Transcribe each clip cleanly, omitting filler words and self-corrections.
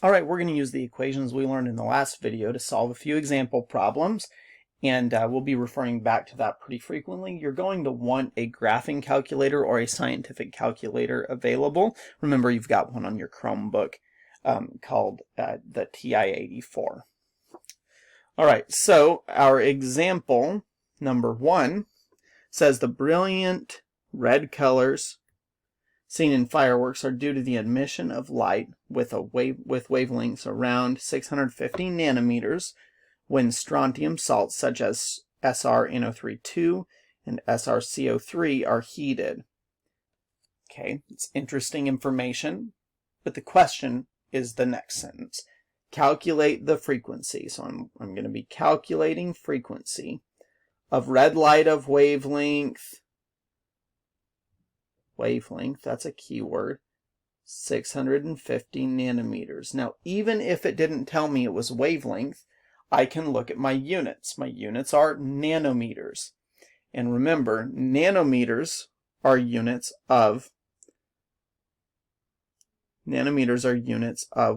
Alright, we're going to use the equations we learned in the last video to solve a few example problems, and we'll be referring back to that pretty frequently. You're going to want a graphing calculator or a scientific calculator available. Remember, you've got one on your Chromebook called the TI-84. Alright, so our example number 1 says the brilliant red colors seen in fireworks are due to the emission of light with wavelengths around 650 nanometers when strontium salts such as SrNO32 and SrCO3 are heated. Okay, it's interesting information, but the question is the next sentence. Calculate the frequency. So I'm going to be calculating frequency of red light of wavelength, that's a keyword, 650 nanometers. Now, even if it didn't tell me it was wavelength, I can look at my units. My units are nanometers. And remember, nanometers are units of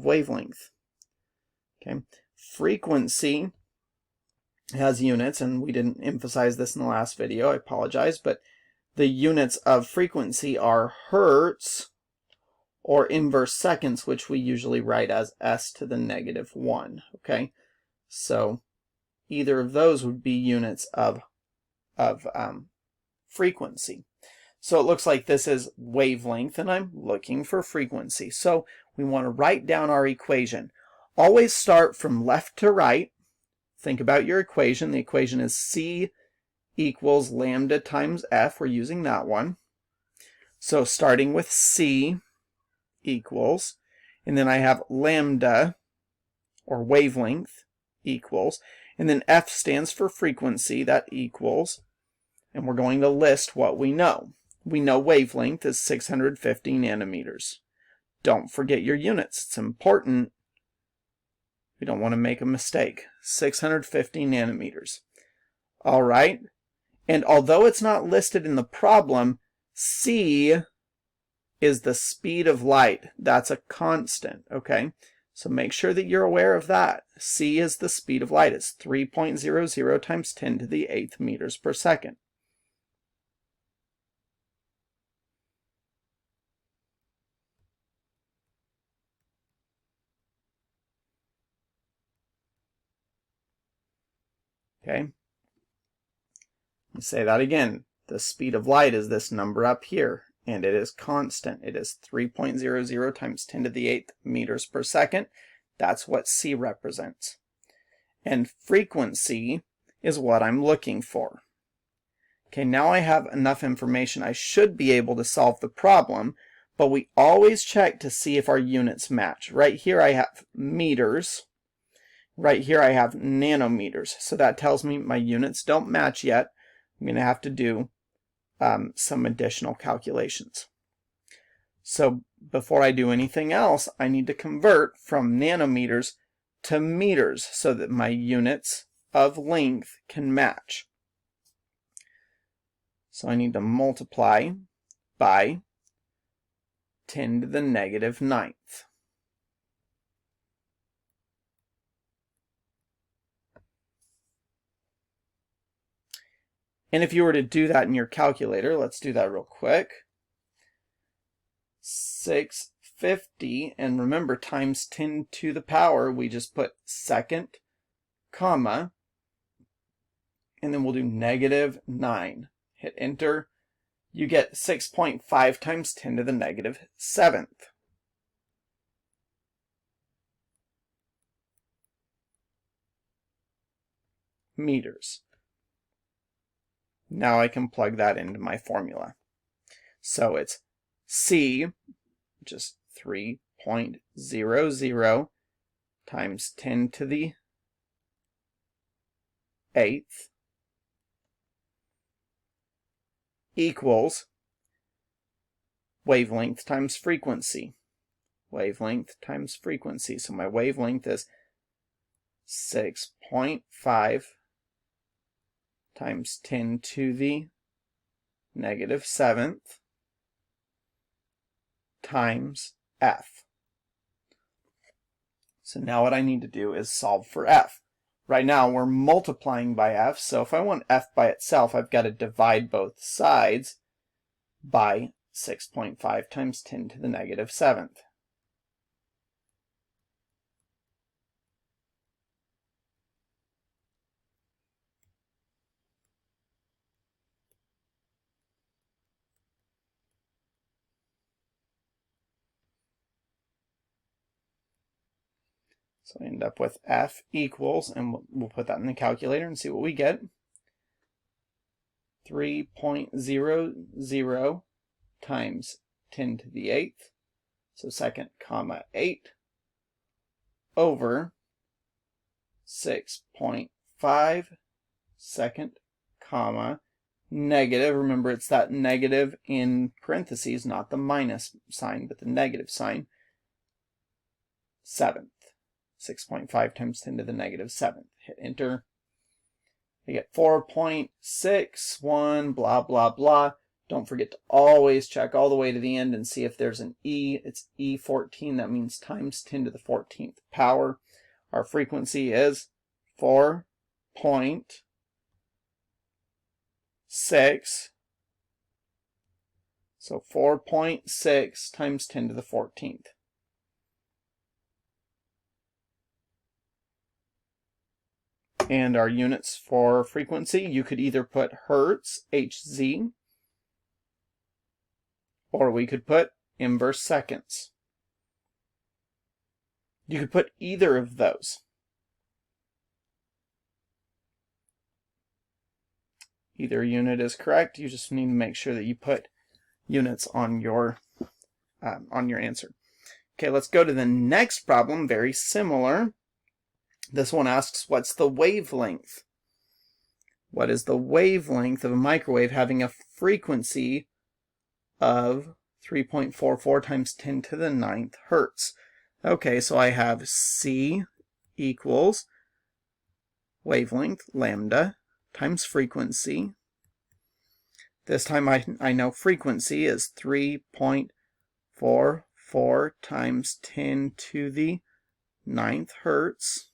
wavelength. Okay. Frequency has units, and we didn't emphasize this in the last video, I apologize, but the units of frequency are hertz or inverse seconds, which we usually write as s to the negative 1. Okay, so either of those would be units of frequency. So it looks like this is wavelength, and I'm looking for frequency. So we want to write down our equation. Always start from left to right. Think about your equation. The equation is C equals lambda times F. We're using that one. So starting with C equals, and then I have lambda, or wavelength, equals, and then F stands for frequency, that equals, and we're going to list what we know. We know wavelength is 650 nanometers. Don't forget your units. It's important. We don't want to make a mistake. 650 nanometers. All right. And although it's not listed in the problem, c is the speed of light. That's a constant, okay? So make sure that you're aware of that. C is the speed of light. It's 3.00 times 10 to the 8th meters per second. Okay? Say that again. The speed of light is this number up here, and it is constant. It is 3.00 times 10 to the 8th meters per second. That's what C represents. And frequency is what I'm looking for. Okay, now I have enough information. I should be able to solve the problem, but we always check to see if our units match. Right here I have meters. Right here I have nanometers. So that tells me my units don't match yet. I'm going to have to do some additional calculations. So before I do anything else, I need to convert from nanometers to meters so that my units of length can match. So I need to multiply by 10 to the negative 9th. And if you were to do that in your calculator, let's do that real quick. 650, and remember times 10 to the power, we just put second, comma, and then we'll do negative 9. Hit enter. You get 6.5 times 10 to the negative 7th. Meters. Now I can plug that into my formula. So it's C, just 3.00 times 10 to the 8th equals wavelength times frequency. Wavelength times frequency. So my wavelength is 6.5 times 10 to the negative 7th times F. So now what I need to do is solve for f. Right now we're multiplying by f, so if I want f by itself, I've got to divide both sides by 6.5 times 10 to the negative 7th. So I end up with f equals, and we'll put that in the calculator and see what we get. 3.00 times 10 to the 8th, so second comma 8, over 6.5 second comma negative. Remember, it's that negative in parentheses, not the minus sign, but the negative sign. 7th. 6.5 times 10 to the negative 7th. Hit enter. I get 4.61, blah, blah, blah. Don't forget to always check all the way to the end and see if there's an E. It's E14. That means times 10 to the 14th power. Our frequency is 4.6. So 4.6 times 10 to the 14th. And our units for frequency, you could either put hertz, Hz, or we could put inverse seconds. You could put either of those. Either unit is correct. You just need to make sure that you put units on your answer. Okay, let's go to the next problem, very similar. This one asks, what's the wavelength? What is the wavelength of a microwave having a frequency of 3.44 times 10 to the 9th hertz? Okay, so I have C equals wavelength, lambda, times frequency. This time I know frequency is 3.44 times 10 to the 9th hertz.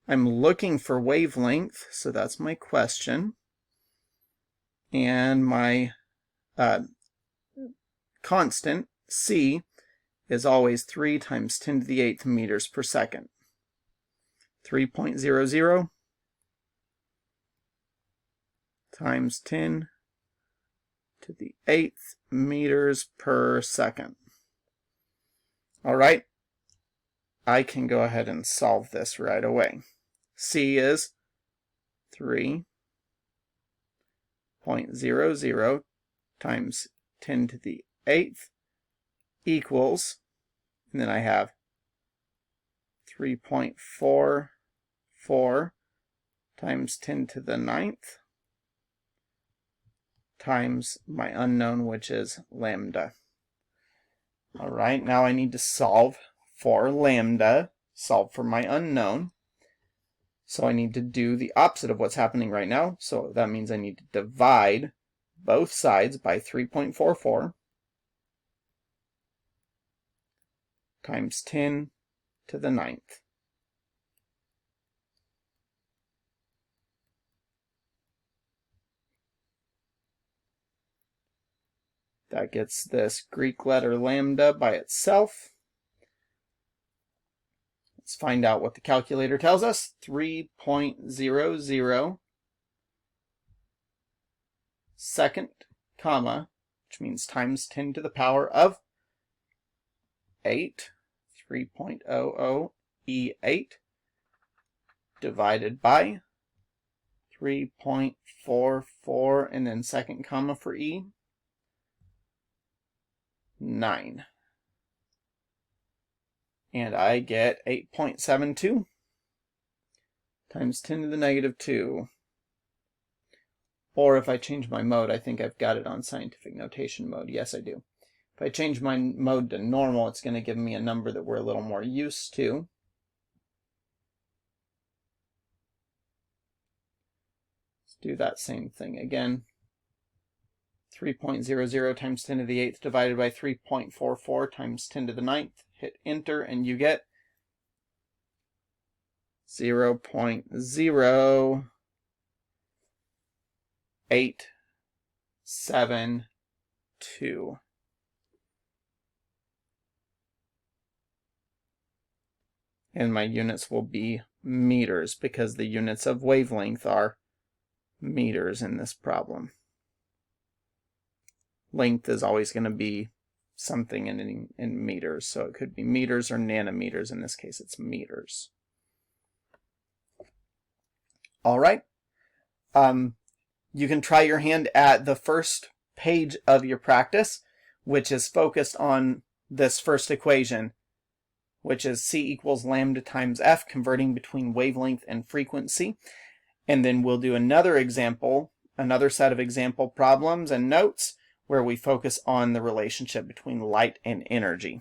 I'm looking for wavelength, so that's my question. And my constant, C, is always 3 times 10 to the 8th meters per second. 3.00 times 10 to the 8th meters per second. All right, I can go ahead and solve this right away. C is 3.00 times 10 to the 8th equals, and then I have 3.44 times 10 to the 9th times my unknown, which is lambda. All right, now I need to solve for lambda, solve for my unknown. So I need to do the opposite of what's happening right now. So that means I need to divide both sides by 3.44 times 10 to the 9th. That gets this Greek letter lambda by itself. Let's find out what the calculator tells us. 3.00 second, comma, which means times 10 to the power of 8, 3.00 E8, divided by 3.44, and then second comma for E, 9. And I get 8.72 times 10 to the negative 2. Or if I change my mode, I think I've got it on scientific notation mode. Yes, I do. If I change my mode to normal, it's going to give me a number that we're a little more used to. Let's do that same thing again. 3.00 times 10 to the 8th divided by 3.44 times 10 to the 9th. Hit enter and you get 0.0872. And my units will be meters because the units of wavelength are meters in this problem. Length is always going to be something in meters, so it could be meters or nanometers. In this case, it's meters. All right. You can try your hand at the first page of your practice, which is focused on this first equation, which is C equals lambda times F, converting between wavelength and frequency. And then we'll do another example, another set of example problems and notes where we focus on the relationship between light and energy.